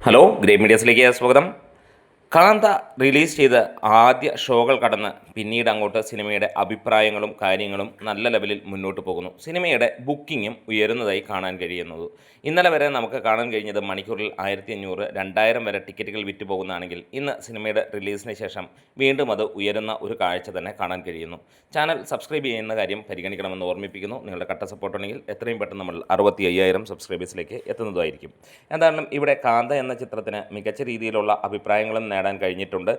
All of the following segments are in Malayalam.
ഹലോ, ഗ്രേറ്റ് മീഡിയസിലേക്ക് സ്വാഗതം. കാന്ത റിലീസ് ചെയ്ത് ആദ്യ ഷോകൾ കടന്ന് പിന്നീട് അങ്ങോട്ട് സിനിമയുടെ അഭിപ്രായങ്ങളും കാര്യങ്ങളും നല്ല ലെവലിൽ മുന്നോട്ട് പോകുന്നു. സിനിമയുടെ ബുക്കിങ്ങും ഉയരുന്നതായി കാണാൻ കഴിയുന്നത്. ഇന്നലെ വരെ നമുക്ക് കാണാൻ കഴിഞ്ഞത് മണിക്കൂറിൽ 1500, 2000 വരെ ടിക്കറ്റുകൾ വിറ്റ് പോകുന്നതാണെങ്കിൽ ഇന്ന് സിനിമയുടെ റിലീസിന് ശേഷം വീണ്ടും അത് ഉയരുന്ന ഒരു കാഴ്ച തന്നെ കാണാൻ കഴിയുന്നു. ചാനൽ സബ്സ്ക്രൈബ് ചെയ്യുന്ന കാര്യം പരിഗണിക്കണമെന്ന് ഓർമ്മിപ്പിക്കുന്നു. നിങ്ങളുടെ കട്ട സപ്പോർട്ടുണ്ടെങ്കിൽ എത്രയും പെട്ടെന്ന് നമ്മൾ 65,000 സബ്സ്ക്രൈബേഴ്സിലേക്ക് എത്തുന്നതായിരിക്കും. എന്തായാലും ഇവിടെ കാന്ത എന്ന ചിത്രത്തിന് മികച്ച രീതിയിലുള്ള അഭിപ്രായങ്ങളും നേടാൻ കഴിഞ്ഞിട്ടുണ്ട്.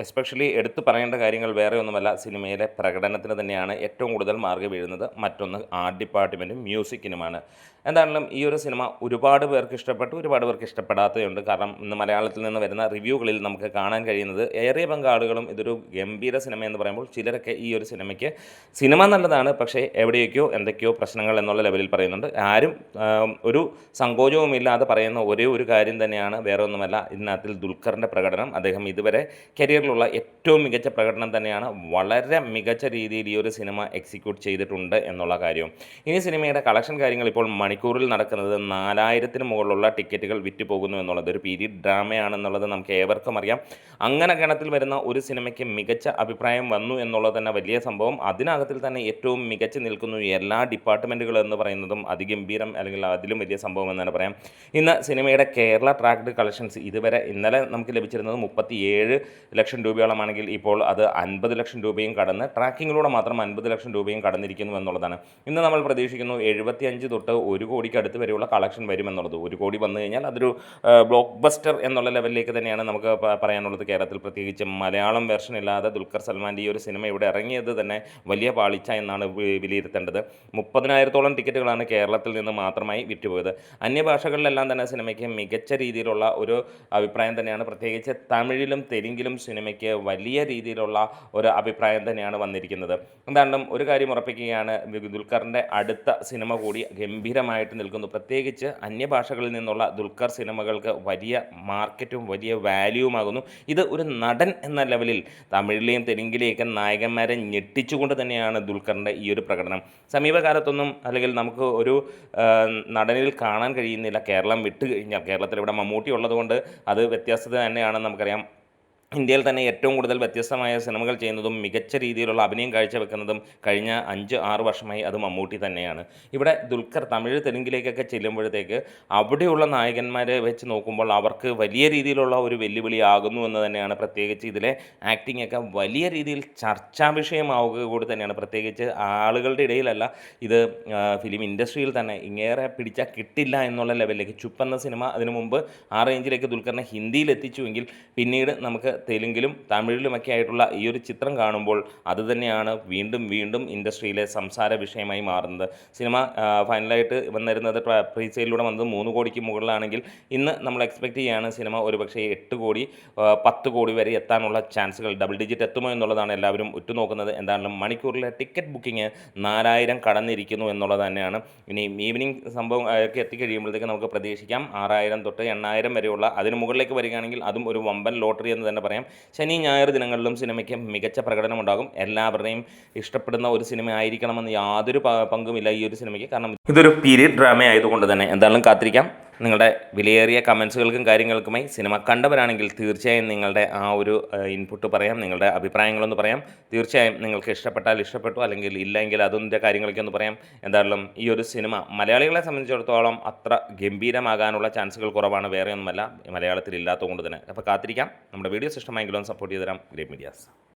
എസ്പെഷ്യലി എടുത്തു പറയേണ്ട കാര്യങ്ങൾ വേറെ ഒന്നുമല്ല, സിനിമയിലെ പ്രകടനത്തിന് തന്നെയാണ് ഏറ്റവും കൂടുതൽ മാർക്ക് വീഴുന്നത്. മറ്റൊന്ന് ആർട്ട് ഡിപ്പാർട്ട്മെൻറ്റും മ്യൂസിക്കിനുമാണ്. എന്തായാലും ഈ ഒരു സിനിമ ഒരുപാട് പേർക്ക് ഇഷ്ടപ്പെട്ടു, ഒരുപാട് പേർക്ക് ഇഷ്ടപ്പെടാത്തതുണ്ട്. കാരണം ഇന്ന് മലയാളത്തിൽ നിന്ന് വരുന്ന റിവ്യൂകളിൽ നമുക്ക് കാണാൻ കഴിയുന്നത് ഏറിയ പങ്ക് ആളുകളും ഇതൊരു ഗംഭീര സിനിമ എന്ന് പറയുമ്പോൾ ചിലരൊക്കെ ഈ ഒരു സിനിമ നല്ലതാണ്, പക്ഷേ എവിടെയൊക്കെയോ എന്തൊക്കെയോ പ്രശ്നങ്ങൾ എന്നുള്ള ലെവലിൽ പറയുന്നുണ്ട്. ആരും ഒരു സങ്കോചവുമില്ലാതെ പറയുന്ന ഒരേ ഒരു കാര്യം തന്നെയാണ്, വേറെ ഒന്നുമല്ല, ഇതിനകത്തിൽ ദുൽഖറിൻ്റെ പ്രകടനം. അദ്ദേഹം ഇതുവരെ കരിയറിലുള്ള ഏറ്റവും മികച്ച പ്രകടനം തന്നെയാണ്. വളരെ മികച്ച രീതിയിൽ ഈ ഒരു സിനിമ എക്സിക്യൂട്ട് ചെയ്തിട്ടുണ്ട് എന്നുള്ള കാര്യവും. ഇനി സിനിമയുടെ കളക്ഷൻ കാര്യങ്ങൾ ഇപ്പോൾ മണിക്കൂറിൽ നടക്കുന്നത് 4000-ന് മുകളിലുള്ള ടിക്കറ്റുകൾ വിറ്റ് പോകുന്നു എന്നുള്ളത് ഒരു പീരീഡ് ഡ്രാമയാണെന്നുള്ളത് നമുക്ക് ഏവർക്കും അറിയാം. അങ്ങനെ ഗണത്തിൽ വരുന്ന ഒരു സിനിമയ്ക്ക് മികച്ച അഭിപ്രായം വന്നു എന്നുള്ളത് തന്നെ വലിയ സംഭവം. അതിനകത്തിൽ തന്നെ ഏറ്റവും മികച്ച് നിൽക്കുന്നു എല്ലാ ഡിപ്പാർട്ട്മെൻറ്റുകളും എന്ന് പറയുന്നതും അതിഗംഭീരം, അല്ലെങ്കിൽ അതിലും വലിയ സംഭവം എന്ന് തന്നെ പറയാം. ഇന്ന് സിനിമയുടെ കേരള ട്രാക്ഡ് കളക്ഷൻസ് ഇന്നലെ നമുക്ക് ലഭിച്ചിരുന്നത് 37 ലക്ഷം രൂപയോളമാണെങ്കിൽ ഇപ്പോൾ അത് 50 ലക്ഷം രൂപയും കടന്ന് ട്രാക്കിങ്ങിലൂടെ മാത്രം 50 ലക്ഷം രൂപയും കടന്നിരിക്കുന്നു എന്നുള്ളതാണ്. ഇന്ന് നമ്മൾ പ്രതീക്ഷിക്കുന്നു 75 തൊട്ട് 1 കോടിക്ക് അടുത്ത് വരെയുള്ള കളക്ഷൻ വരുമെന്നുള്ളത്. 1 കോടി വന്നു കഴിഞ്ഞാൽ അതൊരു ബ്ലോക്ക് ബസ്റ്റർ എന്നുള്ള ലെവലിലേക്ക് തന്നെയാണ് നമുക്ക് പറയാനുള്ളത്. കേരളത്തിൽ പ്രത്യേകിച്ച് മലയാളം വെർഷൻ ഇല്ലാതെ ദുൽഖർ സൽമാൻ്റെ ഈ ഒരു സിനിമ ഇവിടെ ഇറങ്ങിയത് തന്നെ വലിയ പാളിച്ച എന്നാണ് വിലയിരുത്തേണ്ടത്. 30,000-ഓളം ടിക്കറ്റുകളാണ് കേരളത്തിൽ നിന്ന് മാത്രമായി വിറ്റുപോയത്. അന്യഭാഷകളിലെല്ലാം തന്നെ സിനിമയ്ക്ക് മികച്ച രീതിയിലുള്ള ഒരു അഭിപ്രായം തന്നെയാണ്. പ്രത്യേകിച്ച് തമിഴിലും തെലുങ്കിലും സിനിമയ്ക്ക് വലിയ രീതിയിലുള്ള ഒരു അഭിപ്രായം തന്നെയാണ് വന്നിരിക്കുന്നത്. എന്തായാലും ഒരു കാര്യം ഉറപ്പിക്കുകയാണ്, ദുൽഖറിൻ്റെ അടുത്ത സിനിമ കൂടി ഗംഭീരമായിട്ട് നിൽക്കുന്നു. പ്രത്യേകിച്ച് അന്യഭാഷകളിൽ നിന്നുള്ള ദുൽഖർ സിനിമകൾക്ക് വലിയ മാർക്കറ്റും വലിയ വാല്യൂവുമാകുന്നു. ഇത് ഒരു നടൻ എന്ന ലെവലിൽ തമിഴിലെയും തെലുങ്കിലെയൊക്കെ നായകന്മാരെ ഞെട്ടിച്ചുകൊണ്ട് തന്നെയാണ് ദുൽഖറിൻ്റെ ഈ ഒരു പ്രകടനം. സമീപകാലത്തൊന്നും അല്ലെങ്കിൽ നമുക്ക് ഒരു നടനിൽ കാണാൻ കഴിയുന്നില്ല. കേരളം വിട്ട് കഴിഞ്ഞാൽ, കേരളത്തിൽ ഇവിടെ മമ്മൂട്ടി ഉള്ളതുകൊണ്ട് അത് വ്യത്യസ്തത തന്നെയാണെന്ന് നമുക്കറിയാം. ഇന്ത്യയിൽ തന്നെ ഏറ്റവും കൂടുതൽ വ്യത്യസ്തമായ സിനിമകൾ ചെയ്യുന്നതും മികച്ച രീതിയിലുള്ള അഭിനയം കാഴ്ചവെക്കുന്നതും കഴിഞ്ഞ 5-6 വർഷമായി അത് മമ്മൂട്ടി തന്നെയാണ്. ഇവിടെ ദുൽഖർ തമിഴ് തെലുങ്കിലേക്കൊക്കെ ചെല്ലുമ്പോഴത്തേക്ക് അവിടെയുള്ള നായകന്മാരെ വെച്ച് നോക്കുമ്പോൾ അവർക്ക് വലിയ രീതിയിലുള്ള ഒരു വെല്ലുവിളിയാകുന്നു എന്ന് തന്നെയാണ്. പ്രത്യേകിച്ച് ഇതിലെ ആക്ടിംഗ് ഒക്കെ വലിയ രീതിയിൽ ചർച്ചാ വിഷയമാവുക കൂടി തന്നെയാണ്. പ്രത്യേകിച്ച് ആളുകളുടെ ഇടയിലല്ല, ഇത് ഫിലിം ഇൻഡസ്ട്രിയിൽ തന്നെ ഇങ്ങേറെ പിടിച്ചാൽ കിട്ടില്ല എന്നുള്ള ലെവലിലേക്ക്. ചുപ്പ് എന്ന സിനിമ അതിനു മുമ്പ് ആ റേഞ്ചിലേക്ക് ദുൽഖറിനെ ഹിന്ദിയിൽ എത്തിച്ചുവെങ്കിൽ പിന്നീട് നമുക്ക് തെലുങ്കിലും തമിഴിലുമൊക്കെ ആയിട്ടുള്ള ഈ ഒരു ചിത്രം കാണുമ്പോൾ അതുതന്നെയാണ് വീണ്ടും വീണ്ടും ഇൻഡസ്ട്രിയിലെ സംസാര വിഷയമായി മാറുന്നത്. സിനിമ ഫൈനലായിട്ട് വന്നിരുന്നത് പ്രീ സെയിലിലൂടെ വന്നത് 3 കോടിക്ക് മുകളിലാണെങ്കിൽ ഇന്ന് നമ്മൾ എക്സ്പെക്റ്റ് ചെയ്യുകയാണ് സിനിമ ഒരുപക്ഷേ 8 കോടി 10 കോടി വരെ എത്താനുള്ള ചാൻസുകൾ, ഡബിൾ ഡിജിറ്റ് എത്തുമോ എന്നുള്ളതാണ് എല്ലാവരും ഉറ്റുനോക്കുന്നത്. എന്തായാലും മണിക്കൂറിലെ ടിക്കറ്റ് ബുക്കിംഗ് 4000 കടന്നിരിക്കുന്നു എന്നുള്ളത് തന്നെയാണ്. ഇനി ഈവനിങ് സംഭവം ഒക്കെ എത്തിക്കഴിയുമ്പോഴത്തേക്ക് നമുക്ക് പ്രതീക്ഷിക്കാം 6000 തൊട്ട് 8000 വരെയുള്ള, അതിന് മുകളിലേക്ക് വരികയാണെങ്കിൽ അതും ഒരു വമ്പൻ ലോട്ടറി എന്ന് തന്നെ പറയാം. ശനി ഞായർ ദിനങ്ങളിലും സിനിമയ്ക്ക് മികച്ച പ്രകടനമുണ്ടാകും. എല്ലാവരുടെയും ഇഷ്ടപ്പെടുന്ന ഒരു സിനിമ ആയിരിക്കണമെന്ന് യാതൊരു പങ്കുമില്ല ഈ ഒരു സിനിമയ്ക്ക്. കാരണം ഇതൊരു പീരീഡ് ഡ്രാമ ആയതുകൊണ്ട് തന്നെ എന്തായാലും കാത്തിരിക്കാം. നിങ്ങളുടെ വിലയേറിയ കമൻസുകൾക്കും കാര്യങ്ങൾക്കുമായി സിനിമ കണ്ടവരാണെങ്കിൽ തീർച്ചയായും നിങ്ങളുടെ ആ ഒരു ഇൻപുട്ട് പറയാം, നിങ്ങളുടെ അഭിപ്രായങ്ങളൊന്ന് പറയാം. തീർച്ചയായും നിങ്ങൾക്ക് ഇഷ്ടപ്പെട്ടാൽ ഇഷ്ടപ്പെട്ടു, അല്ലെങ്കിൽ ഇല്ലെങ്കിൽ അതിൻ്റെ കാര്യങ്ങളൊക്കെ ഒന്ന് പറയാം. എന്തായാലും ഈ ഒരു സിനിമ മലയാളികളെ സംബന്ധിച്ചിടത്തോളം അത്ര ഗംഭീരമാകാനുള്ള ചാൻസുകൾ കുറവാണ്, വേറെ ഒന്നുമല്ല, മലയാളത്തിൽ ഇല്ലാത്തതുകൊണ്ട് തന്നെ. അപ്പോൾ കാത്തിരിക്കാം. നമ്മുടെ വീഡിയോസ് ഇഷ്ടമായെങ്കിലും സപ്പോർട്ട് ചെയ്ത് തരാം. Great medias.